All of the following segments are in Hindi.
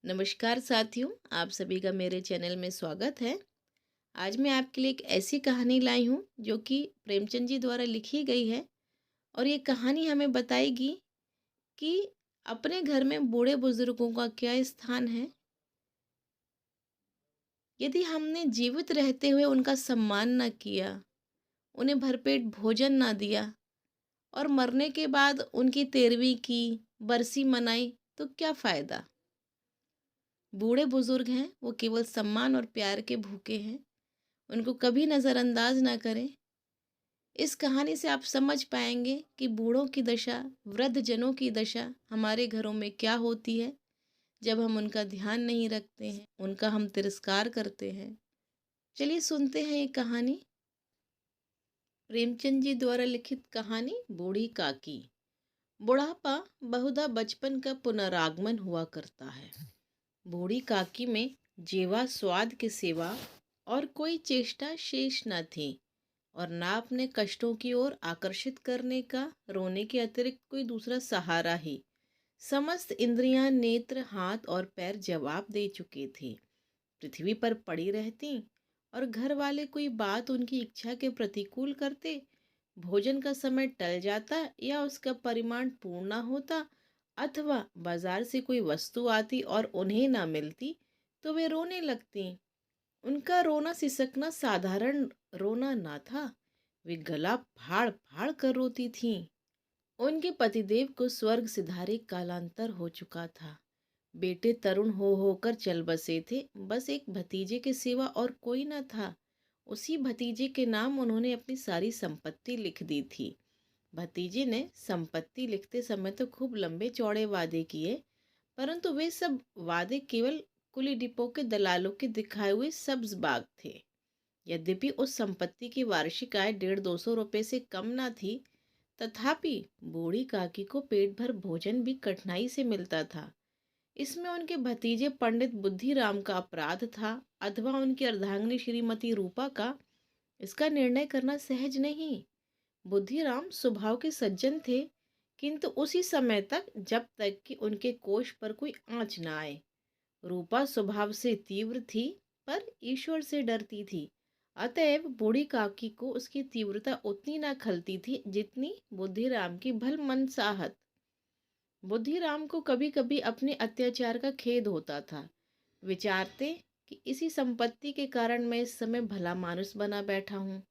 नमस्कार साथियों, आप सभी का मेरे चैनल में स्वागत है। आज मैं आपके लिए एक ऐसी कहानी लाई हूँ जो कि प्रेमचंद जी द्वारा लिखी गई है। और ये कहानी हमें बताएगी कि अपने घर में बूढ़े बुजुर्गों का क्या स्थान है। यदि हमने जीवित रहते हुए उनका सम्मान न किया, उन्हें भरपेट भोजन न दिया और मरने के बाद उनकी तेरहवीं की बरसी मनाई, तो क्या फ़ायदा। बूढ़े बुजुर्ग हैं, वो केवल सम्मान और प्यार के भूखे हैं। उनको कभी नज़रअंदाज ना करें। इस कहानी से आप समझ पाएंगे कि बूढ़ों की दशा, वृद्धजनों की दशा हमारे घरों में क्या होती है जब हम उनका ध्यान नहीं रखते हैं, उनका हम तिरस्कार करते हैं। चलिए सुनते हैं ये कहानी। प्रेमचंद जी द्वारा लिखित कहानी बूढ़ी काकी। बुढ़ापा बहुधा बचपन का पुनरागमन हुआ करता है। बूढ़ी काकी में जेवा स्वाद के सिवा और कोई चेष्टा शेष न थी और ना अपने कष्टों की ओर आकर्षित करने का रोने के अतिरिक्त कोई दूसरा सहारा ही। समस्त इंद्रियां, नेत्र, हाथ और पैर जवाब दे चुके थे। पृथ्वी पर पड़ी रहती और घर वाले कोई बात उनकी इच्छा के प्रतिकूल करते, भोजन का समय टल जाता या उसका परिमाण पूर्ण ना होता, अथवा बाजार से कोई वस्तु आती और उन्हें ना मिलती, तो वे रोने लगती। उनका रोना सिसकना साधारण रोना ना था, वे गला फाड़ फाड़ कर रोती थीं। उनके पतिदेव को स्वर्ग सिधारे कालांतर हो चुका था। बेटे तरुण हो होकर चल बसे थे, बस एक भतीजे के सिवा और कोई न था। उसी भतीजे के नाम उन्होंने अपनी सारी संपत्ति लिख दी थी। भतीजे ने संपत्ति लिखते समय तो खूब लंबे चौड़े वादे किए, परंतु वे सब वादे केवल कुली डिपो के दलालों के दिखाए हुए सब्ज बाग थे। यद्यपि उस संपत्ति की वार्षिक आय 150-200 रुपये से कम न थी, तथापि बूढ़ी काकी को पेट भर भोजन भी कठिनाई से मिलता था। इसमें उनके भतीजे पंडित बुद्धिराम का अपराध था अथवा उनकी अर्धांगिनी श्रीमती रूपा का, इसका निर्णय करना सहज नहीं। बुद्धिराम स्वभाव के सज्जन थे, किंतु उसी समय तक जब तक कि उनके कोष पर कोई आंच न आए। रूपा स्वभाव से तीव्र थी, पर ईश्वर से डरती थी। अतएव बूढ़ी काकी को उसकी तीव्रता उतनी न खलती थी जितनी बुद्धिराम की भलमनसाहत। बुद्धिराम को कभी कभी अपने अत्याचार का खेद होता था। विचारते कि इसी संपत्ति के कारण मैं इस समय भला मानुस बना बैठा हूँ।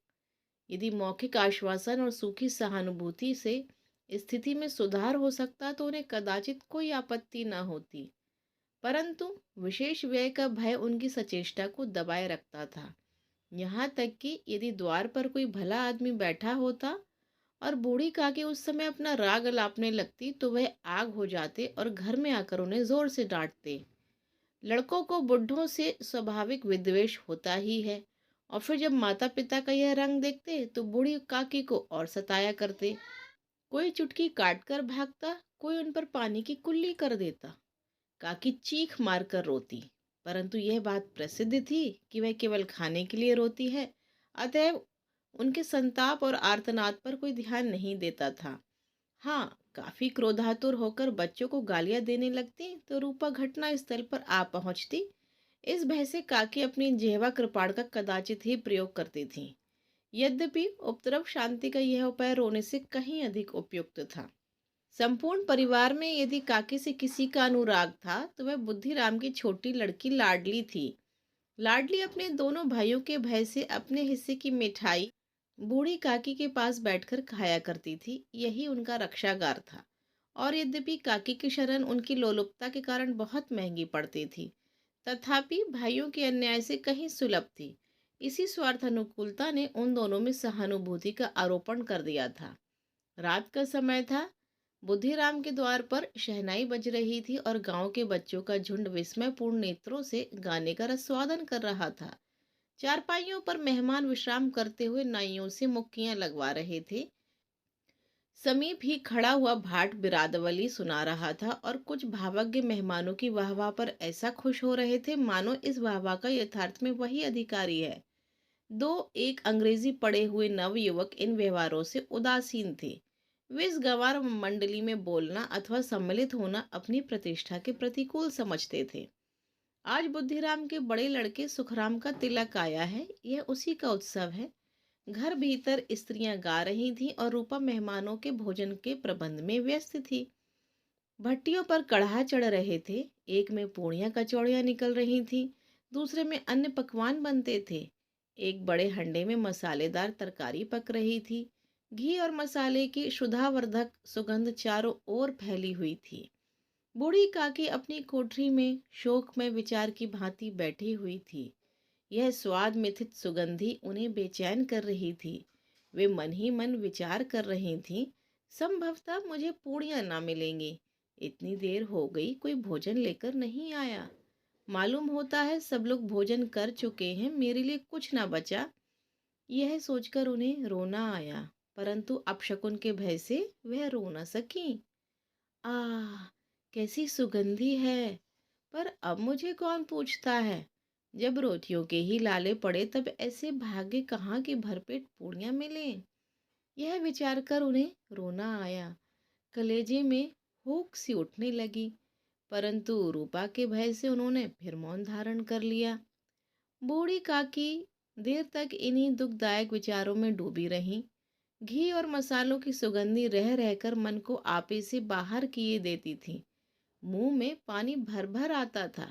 यदि मौखिक आश्वासन और सूखी सहानुभूति से स्थिति में सुधार हो सकता तो उन्हें कदाचित कोई आपत्ति न होती, परंतु विशेष व्यय का भय उनकी सचेष्टा को दबाए रखता था। यहाँ तक कि यदि द्वार पर कोई भला आदमी बैठा होता और बूढ़ी काकी उस समय अपना राग अलापने लगती, तो वह आग हो जाते और घर में आकर उन्हें जोर से डांटते। लड़कों को बुढ़ों से स्वाभाविक विद्वेष होता ही है, और फिर जब माता पिता का यह रंग देखते तो बूढ़ी काकी को और सताया करते। कोई चुटकी काट कर भागता, कोई उन पर पानी की कुल्ली कर देता। काकी चीख मार कर रोती, परंतु यह बात प्रसिद्ध थी कि वह केवल खाने के लिए रोती है, अतएव उनके संताप और आर्तनाद पर कोई ध्यान नहीं देता था। हाँ, काफी क्रोधातुर होकर बच्चों को गालियां देने लगती तो रूपा घटना स्थल पर आ पहुंचती। इस भय से काकी अपनी जिह्वा कृपाण का कदाचित ही प्रयोग करती थी। यद्यपि उपद्रव शांति का यह उपाय रोने से कहीं अधिक उपयुक्त था। संपूर्ण परिवार में यदि काकी से किसी का अनुराग था तो वह बुद्धिराम की छोटी लड़की लाडली थी। लाडली अपने दोनों भाइयों के भय से अपने हिस्से की मिठाई बूढ़ी काकी के पास बैठकर खाया करती थी। यही उनका रक्षागार था। और यद्यपि काकी की शरण उनकी लोलुपता के कारण बहुत महंगी पड़ती थी, तथापि भाइयों के अन्याय से कहीं सुलभ थी। इसी स्वार्थ अनुकूलता ने उन दोनों में सहानुभूति का आरोपण कर दिया था। रात का समय था। बुद्धिराम के द्वार पर शहनाई बज रही थी और गांव के बच्चों का झुंड विस्मयपूर्ण नेत्रों से गाने का रसवादन कर रहा था। चारपाइयों पर मेहमान विश्राम करते हुए नाइयों से मुक्कियां लगवा रहे थे। समीप ही खड़ा हुआ भाट बिरादवली सुना रहा था और कुछ भावज्ञ मेहमानों की वाहवाह पर ऐसा खुश हो रहे थे मानो इस वाहवाह का यथार्थ में वही अधिकारी है। दो एक अंग्रेजी पढ़े हुए नवयुवक इन व्यवहारों से उदासीन थे। वे इस गंवार मंडली में बोलना अथवा सम्मिलित होना अपनी प्रतिष्ठा के प्रतिकूल समझते थे। आज बुद्धिराम के बड़े लड़के सुखराम का तिलक आया है, यह उसी का उत्सव है। घर भीतर स्त्रियां गा रही थीं और रूपा मेहमानों के भोजन के प्रबंध में व्यस्त थी। भट्टियों पर कढ़ा चढ़ रहे थे। एक में पूड़ियाँ कचौड़ियाँ निकल रही थीं, दूसरे में अन्य पकवान बनते थे। एक बड़े हंडे में मसालेदार तरकारी पक रही थी। घी और मसाले की क्षुधावर्धक सुगंध चारों ओर फैली हुई थी। बूढ़ी काकी अपनी कोठरी में शोकमय विचार की भांति बैठी हुई थी। यह स्वाद मिथित सुगंधी उन्हें बेचैन कर रही थी। वे मन ही मन विचार कर रही थीं, संभवतः मुझे पूड़ियाँ ना मिलेंगी। इतनी देर हो गई, कोई भोजन लेकर नहीं आया। मालूम होता है सब लोग भोजन कर चुके हैं, मेरे लिए कुछ ना बचा। यह सोचकर उन्हें रोना आया, परंतु अपशकुन के भय से वह रो न सकी। आह, कैसी सुगंधी है! पर अब मुझे कौन पूछता है? जब रोटियों के ही लाले पड़े तब ऐसे भाग्य कहाँ की भरपेट पूड़ियाँ मिलें। यह विचार कर उन्हें रोना आया। कलेजे में हुक सी उठने लगी, परंतु रूपा के भय से उन्होंने फिर मौन धारण कर लिया। बूढ़ी काकी देर तक इन्हीं दुखदायक विचारों में डूबी रहीं। घी और मसालों की सुगंधी रह रहकर मन को आपे से बाहर किए देती थी। मुंह में पानी भर भर आता था।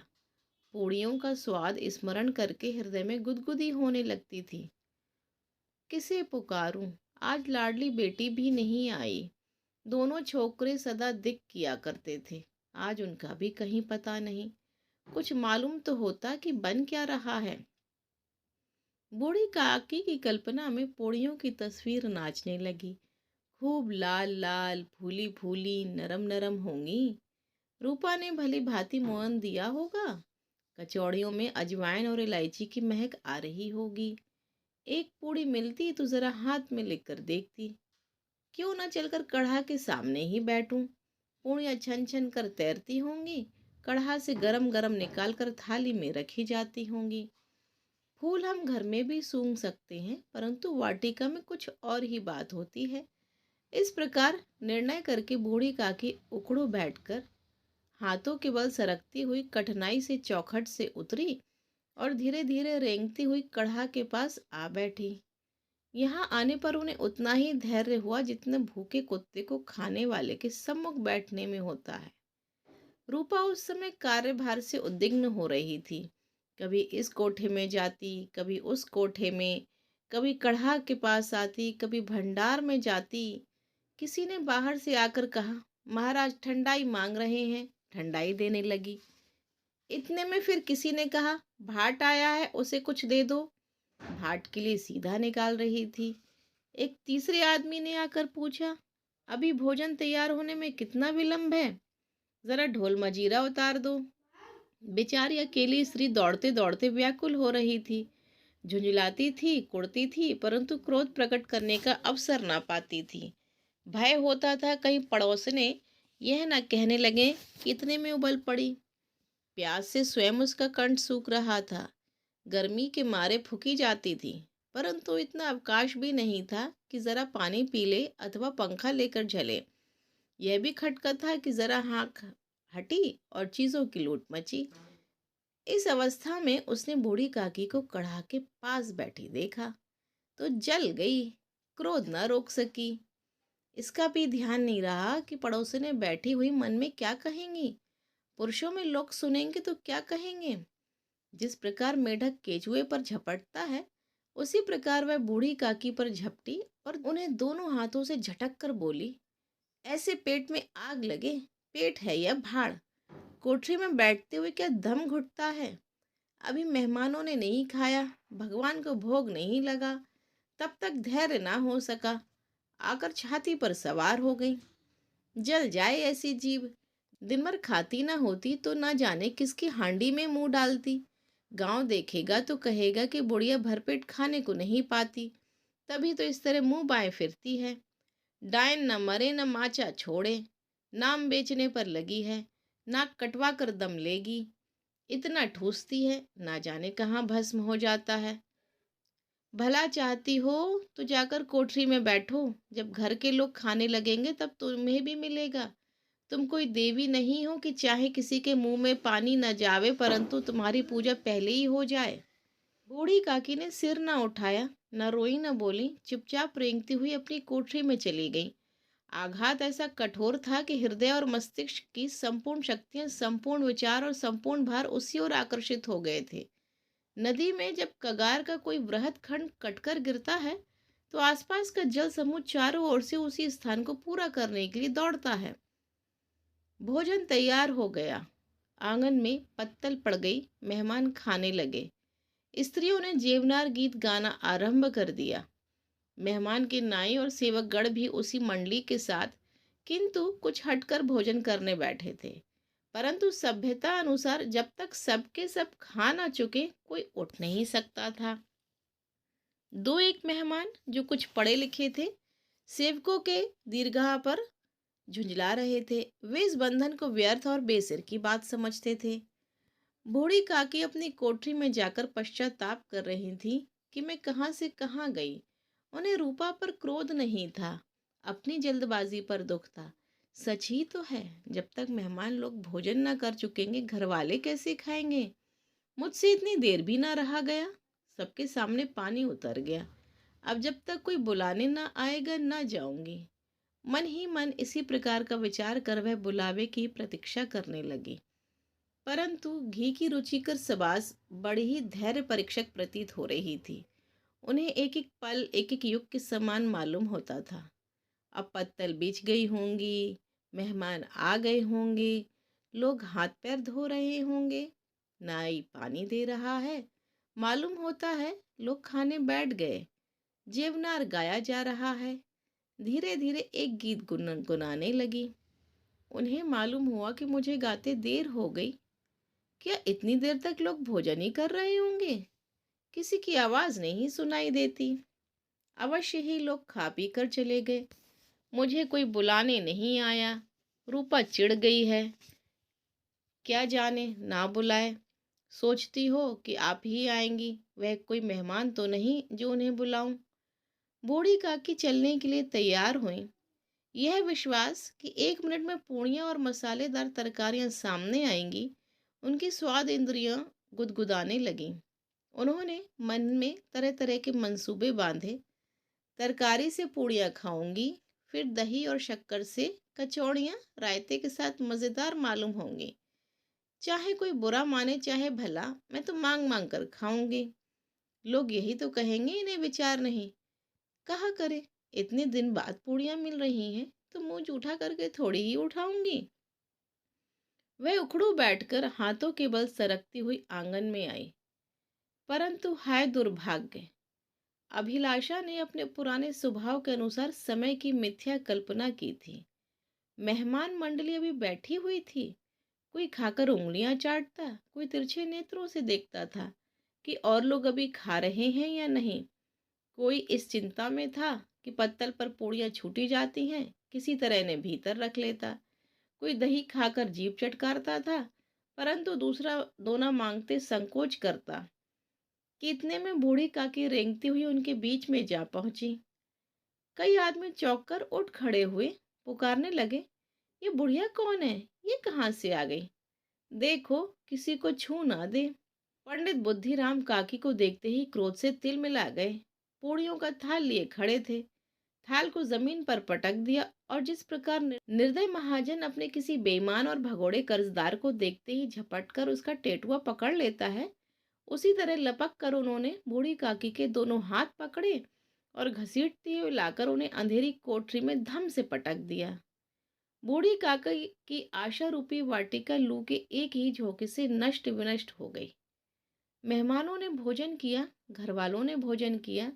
पूड़ियों का स्वाद स्मरण करके हृदय में गुदगुदी होने लगती थी। किसे पुकारूं? आज लाडली बेटी भी नहीं आई। दोनों छोकरे सदा दिक किया करते थे, आज उनका भी कहीं पता नहीं। कुछ मालूम तो होता कि बन क्या रहा है। बूढ़ी काकी की कल्पना में पूड़ियों की तस्वीर नाचने लगी। खूब लाल लाल, फूली फूली, नरम नरम होंगी। रूपा ने भली भांति मोहन दिया होगा। कचौड़ियों में अजवाइन और इलायची की महक आ रही होगी। एक पूड़ी मिलती तो जरा हाथ में लेकर देखती। क्यों न चलकर कढ़ा के सामने ही बैठूं। पूड़ियाँ छन छन कर तैरती होंगी, कढ़ा से गरम गरम निकाल कर थाली में रखी जाती होंगी। फूल हम घर में भी सूंघ सकते हैं, परंतु वाटिका में कुछ और ही बात होती है। इस प्रकार निर्णय करके बूढ़ी काकी उकड़ू बैठकर हाथों के बल सरकती हुई कठिनाई से चौखट से उतरी और धीरे धीरे रेंगती हुई कढ़ा के पास आ बैठी। यहाँ आने पर उन्हें उतना ही धैर्य हुआ जितना भूखे कुत्ते को खाने वाले के सम्मुख बैठने में होता है। रूपा उस समय कार्यभार से उद्विग्न हो रही थी। कभी इस कोठे में जाती, कभी उस कोठे में, कभी कढ़ा के पास आती, कभी भंडार में जाती। किसी ने बाहर से आकर कहा, महाराज ठंडाई मांग रहे हैं, ठंडाई देने लगी। इतने में फिर किसी ने कहा, भाट आया है, उसे कुछ दे दो। भाट के लिए सीधा निकाल रही थी। एक तीसरे आदमी ने आकर पूछा, अभी भोजन तैयार होने में कितना विलंब है, जरा ढोल मजीरा उतार दो। बेचारी अकेली स्त्री दौड़ते दौड़ते व्याकुल हो रही थी। झुंझलाती थी, कुड़ती थी, परंतु क्रोध प्रकट करने का अवसर ना पाती थी। भय होता था कहीं पड़ोसने यह न कहने लगे कि इतने में उबल पड़ी। प्यास से स्वयं उसका कंठ सूख रहा था। गर्मी के मारे फूकी जाती थी, परंतु इतना अवकाश भी नहीं था कि जरा पानी पी ले अथवा पंखा लेकर झले। यह भी खटका था कि जरा हाँक हटी और चीजों की लूट मची। इस अवस्था में उसने बूढ़ी काकी को कढ़ा के पास बैठी देखा तो जल गई। क्रोध न रोक सकी। इसका भी ध्यान नहीं रहा कि पड़ोसने बैठी हुई मन में क्या कहेंगी। पुरुषों में लोग सुनेंगे तो क्या कहेंगे। जिस प्रकार मेढक केचुए पर झपटता है, उसी प्रकार वह बूढ़ी काकी पर झपटी और उन्हें दोनों हाथों से झटक कर बोली, ऐसे पेट में आग लगे, पेट है या भाड़। कोठरी में बैठते हुए क्या दम घुटता है। अभी मेहमानों ने नहीं खाया, भगवान को भोग नहीं लगा, तब तक धैर्य ना हो सका, आकर छाती पर सवार हो गई। जल जाए ऐसी जीव। दिन भर खाती ना होती तो ना जाने किसकी हांडी में मुंह डालती। गांव देखेगा तो कहेगा कि बुढ़िया भरपेट खाने को नहीं पाती, तभी तो इस तरह मुंह बाएं फिरती है। डायन न मरे न माचा छोड़े, नाम बेचने पर लगी है, नाक कटवा कर दम लेगी। इतना ठूसती है, ना जाने कहाँ भस्म हो जाता है। भला चाहती हो तो जाकर कोठरी में बैठो, जब घर के लोग खाने लगेंगे तब तुम्हें भी मिलेगा। तुम कोई देवी नहीं हो कि चाहे किसी के मुंह में पानी न जावे परंतु तुम्हारी पूजा पहले ही हो जाए। बूढ़ी काकी ने सिर न उठाया, न रोई न बोली, चुपचाप रेंगती हुई अपनी कोठरी में चली गई। आघात ऐसा कठोर था कि हृदय और मस्तिष्क की संपूर्ण शक्तियां, संपूर्ण विचार और संपूर्ण भार उसी ओर आकर्षित हो गए थे। नदी में जब कगार का कोई वृहद खंड कटकर गिरता है तो आसपास का जल समूह चारों ओर से उसी स्थान को पूरा करने के लिए दौड़ता है। भोजन तैयार हो गया। आंगन में पत्तल पड़ गई। मेहमान खाने लगे। स्त्रियों ने जेवनार गीत गाना आरंभ कर दिया। मेहमान के नाई और सेवकगण भी उसी मंडली के साथ किंतु कुछ हटकर भोजन करने बैठे थे। परंतु सभ्यता अनुसार जब तक सबके सब खा ना चुके कोई उठ नहीं सकता था। दो एक मेहमान जो कुछ पढ़े लिखे थे सेवकों के दीर्घा पर झुंझला रहे थे। वे इस बंधन को व्यर्थ और बेसिर की बात समझते थे। बूढ़ी काकी अपनी कोठरी में जाकर पश्चाताप कर रही थी कि मैं कहाँ से कहाँ गई। उन्हें रूपा पर क्रोध नहीं था, अपनी जल्दबाजी पर दुख था। सच ही तो है, जब तक मेहमान लोग भोजन न कर चुकेंगे घर वाले कैसे खाएंगे। मुझसे इतनी देर भी ना रहा गया। सबके सामने पानी उतर गया। अब जब तक कोई बुलाने ना आएगा ना जाऊंगी। मन ही मन इसी प्रकार का विचार कर वह बुलावे की प्रतीक्षा करने लगी। परंतु घी की रुचिकर सबास बड़ी ही धैर्य परीक्षक प्रतीत हो रही थी। उन्हें एक एक पल एक एक युग के समान मालूम होता था। अब पत्तल बिछ गई होंगी, मेहमान आ गए होंगे, लोग हाथ पैर धो रहे होंगे, नाई पानी दे रहा है, मालूम होता है लोग खाने बैठ गए, जेवनार गाया जा रहा है। धीरे धीरे एक गीत गुनगुनाने लगी। उन्हें मालूम हुआ कि मुझे गाते देर हो गई। क्या इतनी देर तक लोग भोजन ही कर रहे होंगे? किसी की आवाज नहीं सुनाई देती। अवश्य ही लोग खा पी कर चले गए। मुझे कोई बुलाने नहीं आया। रूपा चिढ़ गई है। क्या जाने ना बुलाए। सोचती हो कि आप ही आएंगी, वह कोई मेहमान तो नहीं जो उन्हें बुलाऊं। बूढ़ी काकी चलने के लिए तैयार हुई। यह विश्वास कि 1 मिनट में पूड़ियाँ और मसालेदार तरकारियाँ सामने आएंगी, उनकी स्वाद इंद्रियां गुदगुदाने लगीं। उन्होंने मन में तरह तरह के मंसूबे बांधे। तरकारी से पूड़ियाँ खाऊंगी, फिर दही और शक्कर से कचौड़ियाँ रायते के साथ मज़ेदार मालूम होंगी। चाहे कोई बुरा माने चाहे भला, मैं तो मांग मांग कर खाऊंगी। लोग यही तो कहेंगे इन्हें विचार नहीं। कहा करे, इतने दिन बाद पूड़ियाँ मिल रही हैं तो मुंह जूठा करके थोड़ी ही उठाऊंगी। वह उखड़ू बैठकर हाथों के बल सरकती हुई आंगन में आई। परंतु हाय दुर्भाग्य, अभिलाषा ने अपने पुराने स्वभाव के अनुसार समय की मिथ्या कल्पना की थी। मेहमान मंडली अभी बैठी हुई थी। कोई खाकर उंगलियां चाटता, कोई तिरछे नेत्रों से देखता था कि और लोग अभी खा रहे हैं या नहीं। कोई इस चिंता में था कि पत्तल पर पूड़ियाँ छूटी जाती हैं, किसी तरह इन्हें भीतर रख लेता। कोई दही खाकर जीभ चटकारता था, परंतु दूसरा दोना मांगते संकोच करता कि इतने में बूढ़ी काकी रेंगती हुई उनके बीच में जा पहुंची। कई आदमी चौंक कर उठ खड़े हुए, पुकारने लगे, ये बुढ़िया कौन है? ये कहाँ से आ गई? देखो किसी को छू ना दे। पंडित बुद्धिराम काकी को देखते ही क्रोध से तिल मिला गए। पूड़ियों का थाल लिए खड़े थे। थाल को जमीन पर पटक दिया और जिस प्रकार निर्दय महाजन अपने किसी बेईमान और भगोड़े कर्जदार को देखते ही झपट कर उसका टेटुआ पकड़ लेता है, उसी तरह लपक कर उन्होंने बूढ़ी काकी के दोनों हाथ पकड़े और घसीटते हुए लाकर उन्हें अंधेरी कोठरी में धम से पटक दिया। बूढ़ी काकी की आशा रूपी वाटिका लू के एक ही झोंके से नष्ट विनष्ट हो गई। मेहमानों ने भोजन किया, घर वालों ने भोजन किया,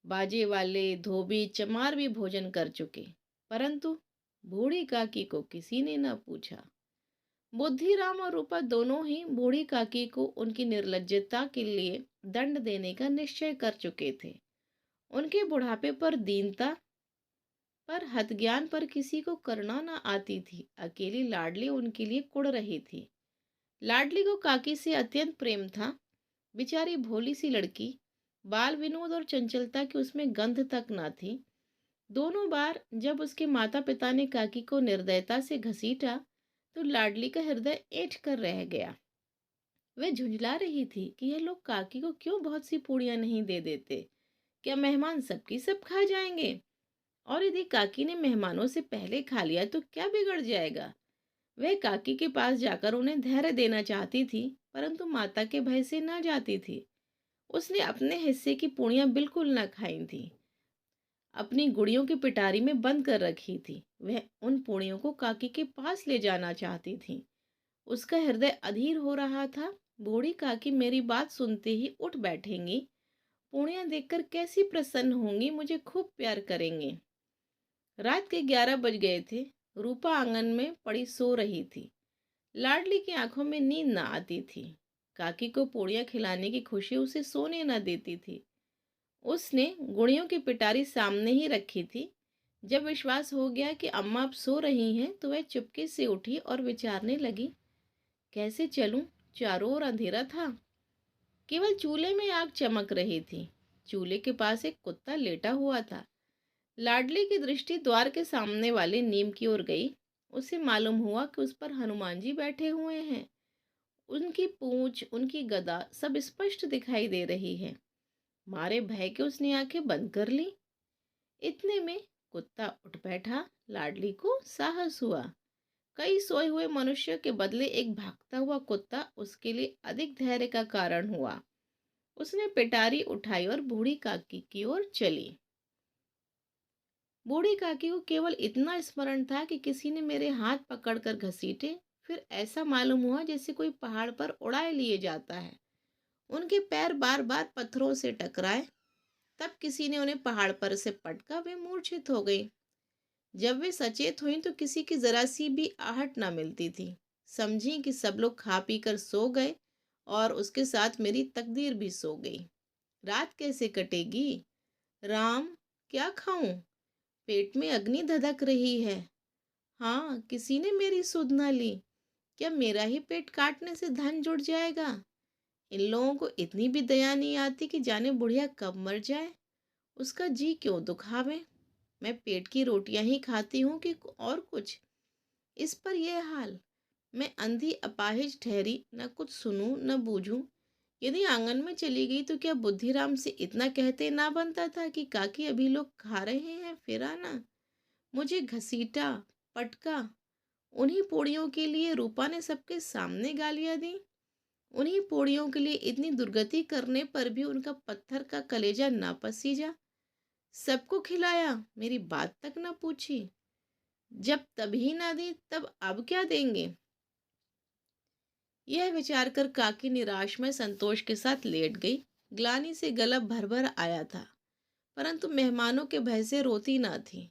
बाजे वाले धोबी चमार भी भोजन कर चुके, परंतु बूढ़ी काकी को किसी ने न पूछा। बुद्धिराम और रूपा दोनों ही बूढ़ी काकी को उनकी निर्लज्जता के लिए दंड देने का निश्चय कर चुके थे। उनके बुढ़ापे पर दीनता पर हतज्ञान पर किसी को करुणा न आती थी। अकेली लाडली उनके लिए कुढ़ रही थी। लाडली को काकी से अत्यंत प्रेम था। बेचारी भोली सी लड़की, बाल विनोद और चंचलता की उसमें गंध तक न थी। दोनों बार जब उसके माता पिता ने काकी को निर्दयता से घसीटा तो लाडली का हृदय ऐंठ कर रह गया। वह झुंझला रही थी कि यह लोग काकी को क्यों बहुत सी पूड़ियां नहीं दे देते। क्या मेहमान सबकी सब खा जाएंगे? और यदि काकी ने मेहमानों से पहले खा लिया तो क्या बिगड़ जाएगा? वह काकी के पास जाकर उन्हें धैर्य देना चाहती थी, परंतु माता के भय से न जाती थी। उसने अपने हिस्से की पूड़ियां बिल्कुल न खाई थी, अपनी गुड़ियों की पिटारी में बंद कर रखी थी। वह उन पूड़ियों को काकी के पास ले जाना चाहती थी। उसका हृदय अधीर हो रहा था। बूढ़ी काकी मेरी बात सुनते ही उठ बैठेंगी, पूड़ियां देखकर कैसी प्रसन्न होंगी, मुझे खूब प्यार करेंगे। रात के 11 बज गए थे। रूपा आंगन में पड़ी सो रही थी। लाडली की आंखों में नींद न आती थी। काकी को पूड़ियां खिलाने की खुशी उसे सोने न देती थी। उसने गुड़ियों की पिटारी सामने ही रखी थी। जब विश्वास हो गया कि अम्मा अब सो रही हैं तो वह चुपके से उठी और विचारने लगी, कैसे चलूं? चारों ओर अंधेरा था, केवल चूल्हे में आग चमक रही थी। चूल्हे के पास एक कुत्ता लेटा हुआ था। लाडली की दृष्टि द्वार के सामने वाले नीम की ओर गई। उसे मालूम हुआ कि उस पर हनुमान जी बैठे हुए हैं। उनकी पूंछ, उनकी गदा सब स्पष्ट दिखाई दे रही है। मारे भय के उसने आंखें बंद कर ली। इतने में कुत्ता उठ बैठा। लाडली को साहस हुआ। कई सोए हुए मनुष्य के बदले एक भागता हुआ कुत्ता उसके लिए अधिक धैर्य का कारण हुआ। उसने पिटारी उठाई और बूढ़ी काकी की ओर चली। बूढ़ी काकी को केवल इतना स्मरण था कि किसी ने मेरे हाथ पकड़कर घसीटे। फिर ऐसा मालूम हुआ जैसे कोई पहाड़ पर उड़ाए लिए जाता है। उनके पैर बार बार पत्थरों से टकराए। तब किसी ने उन्हें पहाड़ पर से पटका, वे मूर्छित हो गई। जब वे सचेत हुई तो किसी की जरा सी भी आहट ना मिलती थी। समझी कि सब लोग खा पी कर सो गए और उसके साथ मेरी तकदीर भी सो गई। रात कैसे कटेगी? राम, क्या खाऊं? पेट में अग्नि धधक रही है। हाँ, किसी ने मेरी सुध न ली। क्या मेरा ही पेट काटने से धन जुड़ जाएगा? इन लोगों को इतनी भी दया नहीं आती कि जाने बुढ़िया कब मर जाए, उसका जी क्यों दुखावे। मैं पेट की रोटियां ही खाती हूँ कि और कुछ। इस पर यह हाल। मैं अंधी अपाहिज ठहरी, न कुछ सुनूं न बूझूं। यदि आंगन में चली गई तो क्या बुद्धिराम से इतना कहते ना बनता था कि काकी अभी लोग खा रहे हैं, फिर आना। मुझे घसीटा, पटका। उन्हीं पोड़ियों के लिए रूपा ने सबके सामने गालियां दी। उन्हीं पोड़ियों के लिए इतनी दुर्गति करने पर भी उनका पत्थर का कलेजा ना पसीजा। सबको खिलाया, मेरी बात तक ना पूछी। जब तभी ना दी तब अब क्या देंगे? यह विचार कर काकी निराश में संतोष के साथ लेट गई। ग्लानि से गला भर भर आया था, परंतु मेहमानों के भय से रोती ना थी।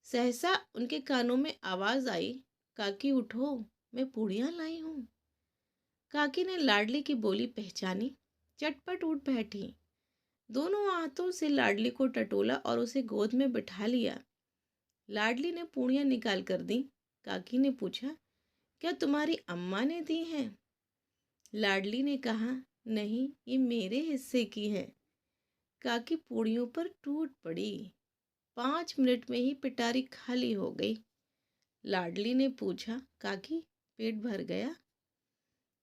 सहसा उनके कानों में आवाज आई, काकी उठो, मैं पूड़ियां लाई हूँ। काकी ने लाडली की बोली पहचानी, चटपट उठ बैठी। दोनों हाथों से लाडली को टटोला और उसे गोद में बिठा लिया। लाडली ने पूड़ियां निकाल कर दी। काकी ने पूछा, क्या तुम्हारी अम्मा ने दी हैं? लाडली ने कहा, नहीं, ये मेरे हिस्से की है। काकी पूड़ियों पर टूट पड़ी। 5 मिनट में ही पिटारी खाली हो गई। लाडली ने पूछा, काकी पेट भर गया?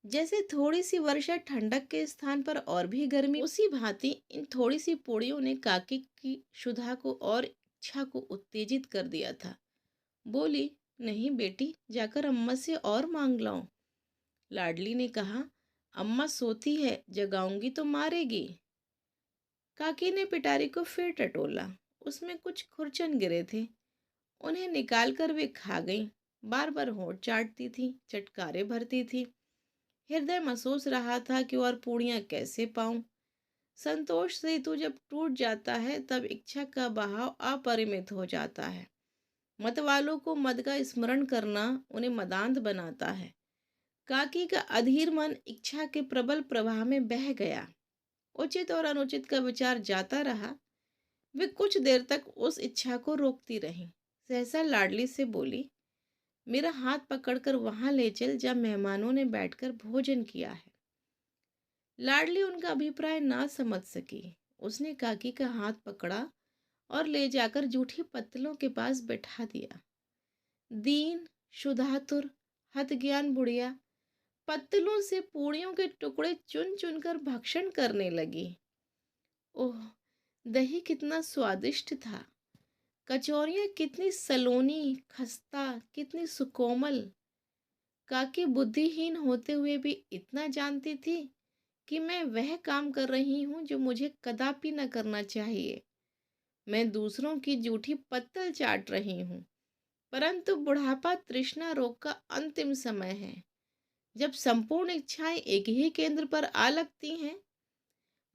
जैसे थोड़ी सी वर्षा ठंडक के स्थान पर और भी गर्मी, उसी भांति इन थोड़ी सी पूड़ियों ने काकी की क्षुधा को और इच्छा को उत्तेजित कर दिया था। बोली, नहीं बेटी, जाकर अम्मा से और मांग लाओ। लाडली ने कहा, अम्मा सोती है, जगाऊंगी तो मारेगी। काकी ने पिटारी को फिर टटोला। उसमें कुछ खुरचन गिरे थे। उन्हें निकालकर वे खा गईं। बार बार होंठ चाटती थी, चटकारे भरती थी। हृदय महसूस रहा था कि और पूड़ियां कैसे पाऊं। संतोष सेतु जब टूट जाता है तब इच्छा का बहाव अपरिमित हो जाता है। मत वालों को मद का स्मरण करना उन्हें मदांध बनाता है। काकी का अधीर मन इच्छा के प्रबल प्रवाह में बह गया। उचित और अनुचित का विचार जाता रहा। वे कुछ देर तक उस इच्छा को रोकती रहीं। सहसा लाडली से बोली, मेरा हाथ पकड़कर वहां ले चल जहाँ मेहमानों ने बैठकर भोजन किया है। लाडली उनका अभिप्राय ना समझ सकी। उसने काकी का हाथ पकड़ा और ले जाकर जूठी पत्तलों के पास बैठा दिया। दीन, शुद्धातुर, हतज्ञान बुढ़िया पत्तलों से पूड़ियों के टुकड़े चुन चुन कर भक्षण करने लगी। ओह! दही कितना स्वादिष्ट था, कचौरियाँ कितनी सलोनी, खस्ता, कितनी सुकोमल। काकी बुद्धिहीन होते हुए भी इतना जानती थी कि मैं वह काम कर रही हूँ जो मुझे कदापि न करना चाहिए। मैं दूसरों की जूठी पत्तल चाट रही हूँ, परंतु बुढ़ापा तृष्णा रोग का अंतिम समय है, जब संपूर्ण इच्छाएं एक ही केंद्र पर आ लगती हैं।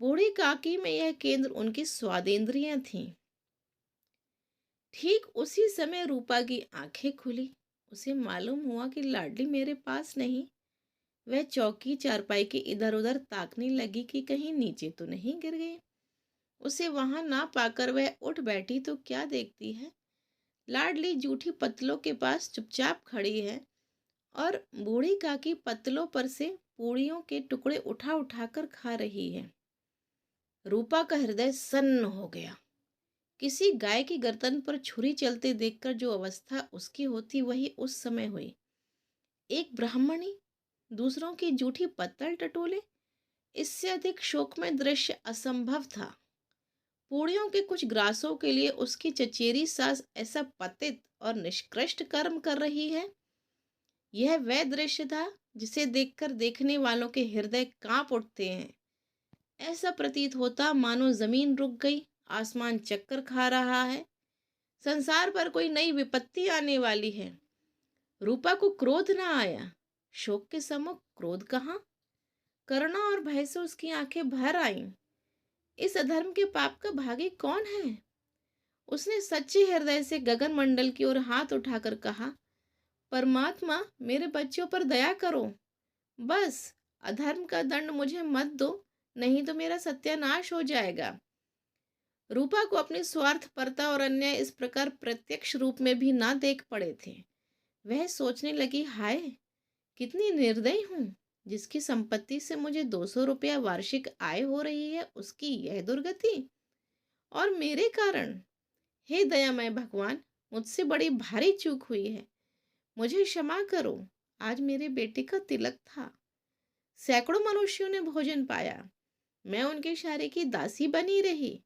बूढ़ी काकी में यह केंद्र उनकी स्वादेंद्रियां थीं। ठीक उसी समय रूपा की आंखें खुली। उसे मालूम हुआ कि लाडली मेरे पास नहीं। वह चौकी चारपाई के इधर उधर ताकने लगी कि कहीं नीचे तो नहीं गिर गई। उसे वहां ना पाकर वह उठ बैठी तो क्या देखती है, लाडली जूठी पत्तलों के पास चुपचाप खड़ी है और बूढ़ी काकी पत्तलों पर से पूड़ियों के टुकड़े उठा उठाकर खा रही है। रूपा का हृदय सन्न हो गया। किसी गाय की गर्दन पर छुरी चलते देखकर जो अवस्था उसकी होती वही उस समय हुई। एक ब्राह्मणी दूसरों की जूठी पत्तल टटोले, इससे अधिक शोकमय दृश्य असंभव था। पूड़ियों के कुछ ग्रासों के लिए उसकी चचेरी सास ऐसा पतित और निष्कृष्ट कर्म कर रही है। यह वह दृश्य था जिसे देखकर देखने वालों के हृदय कांप उठते हैं। ऐसा प्रतीत होता मानो जमीन रुक गई, आसमान चक्कर खा रहा है, संसार पर कोई नई विपत्ति आने वाली है। रूपा को क्रोध न आया। शोक के सम्मुख क्रोध कहाँ। करुणा और भय से उसकी आंखें भर आईं। इस अधर्म के पाप का भागी कौन है? उसने सच्चे हृदय से गगन मंडल की ओर हाथ उठाकर कहा, परमात्मा मेरे बच्चों पर दया करो। बस अधर्म का दंड मुझे मत दो, नहीं तो मेरा सत्यानाश हो जाएगा। रूपा को अपनी स्वार्थपरता और अन्याय इस प्रकार प्रत्यक्ष रूप में भी ना देख पड़े थे। वह सोचने लगी, हाय कितनी निर्दयी हूँ, जिसकी संपत्ति से मुझे 200 रुपया वार्षिक आय हो रही है, उसकी यह दुर्गति और मेरे कारण। हे दयामय भगवान, मुझसे बड़ी भारी चूक हुई है, मुझे क्षमा करो। आज मेरे बेटे का तिलक था, सैकड़ों मनुष्यों ने भोजन पाया, मैं उनके इशारे की दासी बनी रही,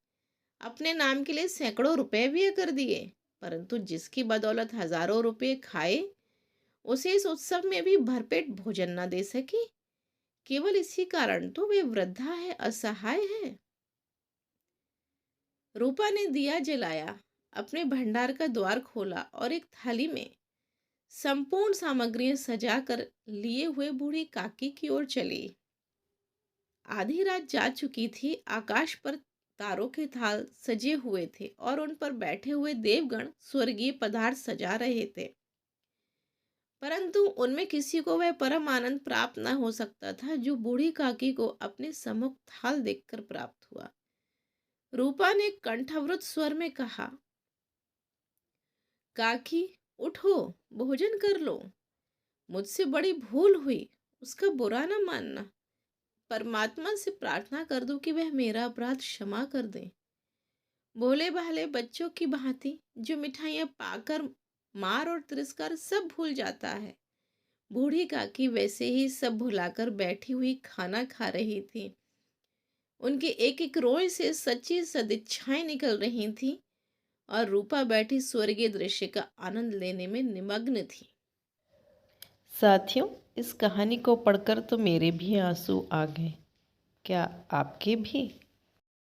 अपने नाम के लिए सैकड़ों रुपए व्यय कर दिए, परंतु जिसकी बदौलत हजारों रुपए खाए, उसे इस उत्सव में भी भरपेट भोजन न दे सकी। केवल इसी कारण तो वे वृद्धा है, असहाय है। रूपा ने दिया जलाया, अपने भंडार का द्वार खोला और एक थाली में संपूर्ण सामग्रियां सजाकर लिए हुए बूढ़ी काकी की ओर चली। आधी रात जा चुकी थी। आकाश पर तारों के थाल सजे हुए थे और उन पर बैठे हुए देवगण स्वर्गीय पदार्थ सजा रहे थे, परंतु उनमें किसी को वह परम आनंद प्राप्त न हो सकता था जो बूढ़ी काकी को अपने सम्मुख थाल देखकर प्राप्त हुआ। रूपा ने कंठवृत स्वर में कहा, काकी उठो, भोजन कर लो। मुझसे बड़ी भूल हुई, उसका बुरा न मानना। परमात्मा से प्रार्थना कर दो कि वह मेरा अपराध क्षमा कर दे। भोले भाले बच्चों की भांति जो मिठाइयाँ पाकर मार और तिरस्कार सब भूल जाता है, बूढ़ी काकी वैसे ही सब भुलाकर बैठी हुई खाना खा रही थी। उनके एक एक रोए से सच्ची सदिच्छाएं निकल रही थीं और रूपा बैठी स्वर्गीय दृश्य का आनंद लेने में निमग्न थी। साथियों, इस कहानी को पढ़कर तो मेरे भी आंसू आ गए। क्या आपके भी?